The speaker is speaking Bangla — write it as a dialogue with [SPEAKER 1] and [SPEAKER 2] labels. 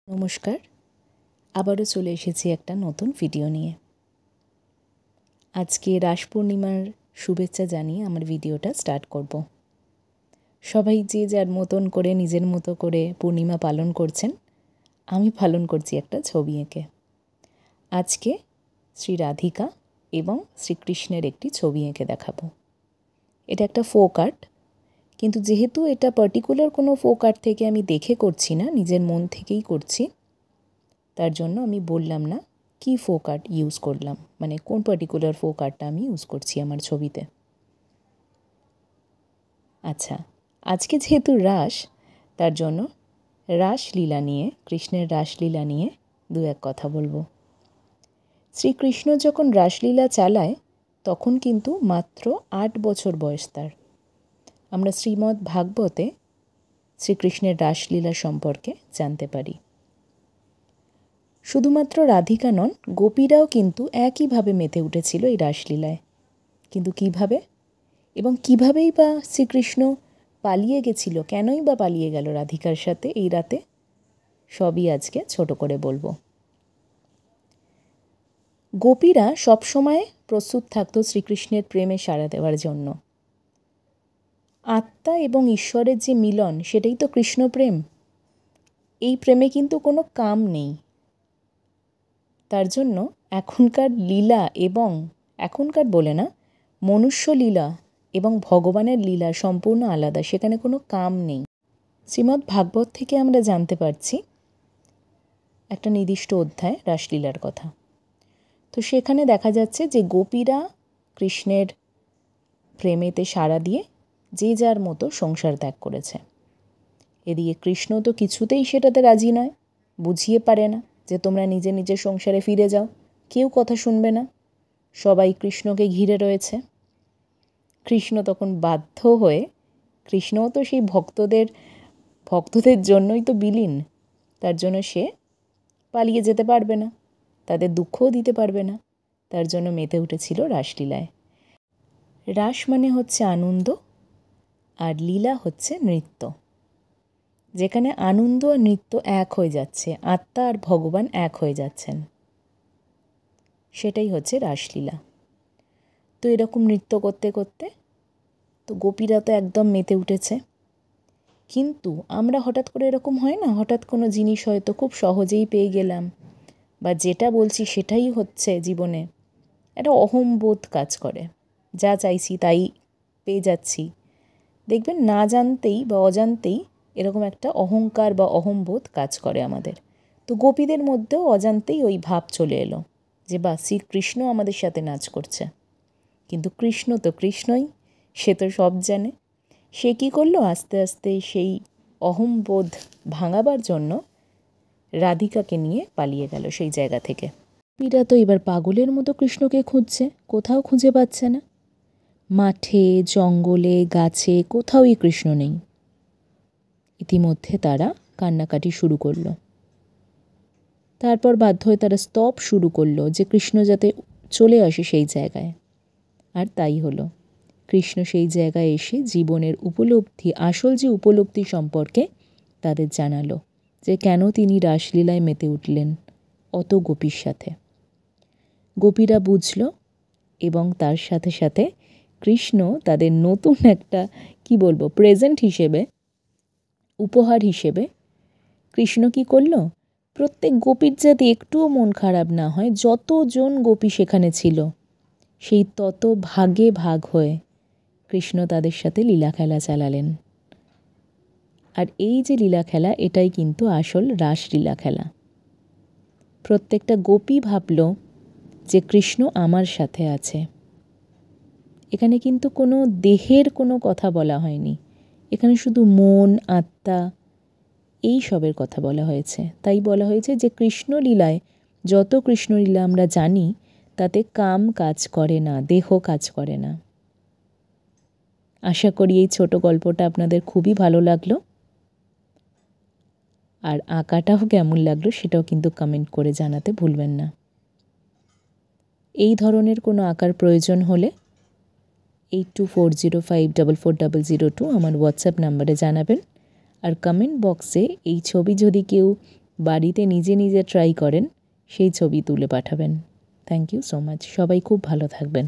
[SPEAKER 1] নমস্কার, আবারও চলে এসেছি একটা নতুন ভিডিও নিয়ে। আজকে রাস পূর্ণিমার শুভেচ্ছা জানিয়ে আমার ভিডিওটা স্টার্ট করব। সবাই যে যার মতন করে নিজের মতো করে পূর্ণিমা পালন করছেন, আমি পালন করছি একটা ছবি এঁকে। আজকে শ্রী রাধিকা এবং শ্রীকৃষ্ণের একটি ছবি এঁকে দেখাবো। এটা একটা ফোক আর্ট, কিন্তু যেহেতু এটা পার্টিকুলার কোনো ফোক আর্ট থেকে আমি দেখে করছি না, নিজের মন থেকেই করছি, তার জন্য আমি বললাম না কি ফোক আর্ট ইউজ করলাম, মানে কোন পার্টিকুলার ফোক আর্টটা আমি ইউজ করছি আমার ছবিতে। আচ্ছা, আজকে যেহেতু রাস, তার জন্য রাসলীলা নিয়ে, কৃষ্ণের রাসলীলা নিয়ে দু এক কথা বলবো। শ্রীকৃষ্ণ যখন রাসলীলা চালায় তখন কিন্তু মাত্র 8 বছর বয়স তার। আমরা শ্রীমদ্ ভাগবতে শ্রীকৃষ্ণের রাসলীলা সম্পর্কে জানতে পারি। শুধুমাত্র রাধিকা নন, গোপীরাও কিন্তু একইভাবে মেতে উঠেছিল এই রাসলীলায়। কিন্তু কিভাবে? এবং কিভাবেই বা শ্রীকৃষ্ণ পালিয়ে গেছিল, কেনই বা পালিয়ে গেল রাধিকার সাথে এই রাতে, সবই আজকে ছোট করে বলবো। গোপীরা সবসময় প্রস্তুত থাকতো শ্রীকৃষ্ণের প্রেমে সাড়া দেওয়ার জন্য। আত্মা এবং ঈশ্বরের যে মিলন, সেটাই তো কৃষ্ণ প্রেম। এই প্রেমে কিন্তু কোনো কাম নেই। তার জন্য এখনকার লীলা, এবং এখনকার বলে না, মনুষ্য লীলা এবং ভগবানের লীলা সম্পূর্ণ আলাদা, সেখানে কোনো কাম নেই। শ্রীমদ্ ভাগবত থেকে আমরা জানতে পারছি একটা নির্দিষ্ট অধ্যায় রাসলীলার কথা। তো সেখানে দেখা যাচ্ছে যে গোপীরা কৃষ্ণের প্রেমেতে সাড়া দিয়ে যে যার মতো সংসার ত্যাগ করেছে। এদিকে কৃষ্ণ তো কিছুতেই সেটাতে রাজি নয়, বুঝিয়ে পারে না যে তোমরা নিজের নিজের সংসারে ফিরে যাও, কেউ কথা শুনবে না, সবাই কৃষ্ণকে ঘিরে রয়েছে। কৃষ্ণ তখন বাধ্য হয়ে, কৃষ্ণও তো সেই ভক্তদের জন্যই তো বিলীন, তার জন্য সে পালিয়ে যেতে পারবে না, তাদের দুঃখও দিতে পারবে না, তার জন্য মেতে উঠেছিল রাসলীলায়। রাস মানে হচ্ছে আনন্দ, আর লীলা হচ্ছে নৃত্য, যেখানে আনন্দ আর নৃত্য এক হয়ে যাচ্ছে, আত্মা আর ভগবান এক হয়ে যাচ্ছেন, সেটাই হচ্ছে রাসলীলা। তো এরকম নৃত্য করতে করতে তো গোপীরা তো একদম মেতে উঠেছে। কিন্তু আমরা হঠাৎ করে, এরকম হয় না, হঠাৎ কোনো জিনিস হয়তো খুব সহজেই পেয়ে গেলাম, বা যেটা বলছি সেটাই হচ্ছে জীবনে, একটা অহংবোধ কাজ করে, যা চাইছি তাই পেয়ে যাচ্ছি। দেখবেন না জানতেই বা অজান্তেই এরকম একটা অহংকার বা অহংবোধ কাজ করে আমাদের। তো গোপীদের মধ্যেও অজান্তেই ওই ভাব চলে এলো যে বা শ্রীকৃষ্ণ আমাদের সাথে নাচ করছে। কিন্তু কৃষ্ণ তো কৃষ্ণই, সে তো সব জানে। সে কী করলো, আস্তে আস্তে সেই অহংবোধ ভাঙাবার জন্য রাধিকাকে নিয়ে পালিয়ে গেল সেই জায়গা থেকে। গোপীরা তো এবার পাগলের মতো কৃষ্ণকে খুঁজছে, কোথাও খুঁজে পাচ্ছে না। মাঠে, জঙ্গলে, গাছে, কোথাওই কৃষ্ণ নেই। ইতিমধ্যে তারা কান্নাকাটি শুরু করলো। তারপর বাধ্য হয়ে তারা স্তব শুরু করলো যে কৃষ্ণ যাতে চলে আসে সেই জায়গায়। আর তাই হলো, কৃষ্ণ সেই জায়গায় এসে জীবনের উপলব্ধি, আসল যে উপলব্ধি সম্পর্কে তাদের জানালো, যে কেন তিনি রাসলীলায় মেতে উঠলেন অত গোপীর সাথে। গোপীরা বুঝল, এবং তার সাথে সাথে কৃষ্ণ তাদের নতুন একটা প্রেজেন্ট হিসেবে, উপহার হিসেবে কৃষ্ণ কি করলো, প্রত্যেক গোপীর যাতে একটুও মন খারাপ না হয়, যতজন গোপী সেখানে ছিল সেই তত ভাগে ভাগ হয়ে কৃষ্ণ তাদের সাথে লীলা খেলা চালালেন। আর এই যে লীলা খেলা, এটাই কিন্তু আসল রাসলীলা খেলা। প্রত্যেকটা গোপী ভাবল যে কৃষ্ণ আমার সাথে আছে। এখানে কিন্তু কোনো দেহের কোনো কথা বলা হয়নি, এখানে শুধু মন, আত্মা, এই সবের কথা বলা হয়েছে। তাই বলা হয়েছে যে কৃষ্ণলীলায়, যত কৃষ্ণলীলা আমরা জানি, তাতে কাম কাজ করে না, দেহ কাজ করে না। আশা করি এই ছোট গল্পটা আপনাদের খুবই ভালো লাগলো, আর আঁকাটাও কেমন লাগলো সেটাও কিন্তু কমেন্ট করে জানাতে ভুলবেন না। এই ধরনের কোনো আঁকার প্রয়োজন হলে 8240544002 আমার হোয়াটসঅ্যাপ নাম্বারে জানাবেন। আর কমেন্ট বক্সে এই ছবি যদি কেউ বাড়িতে নিজে নিজে ট্রাই করেন সেই ছবি তুলে পাঠাবেন। Thank you so much. সবাই খুব ভালো থাকবেন।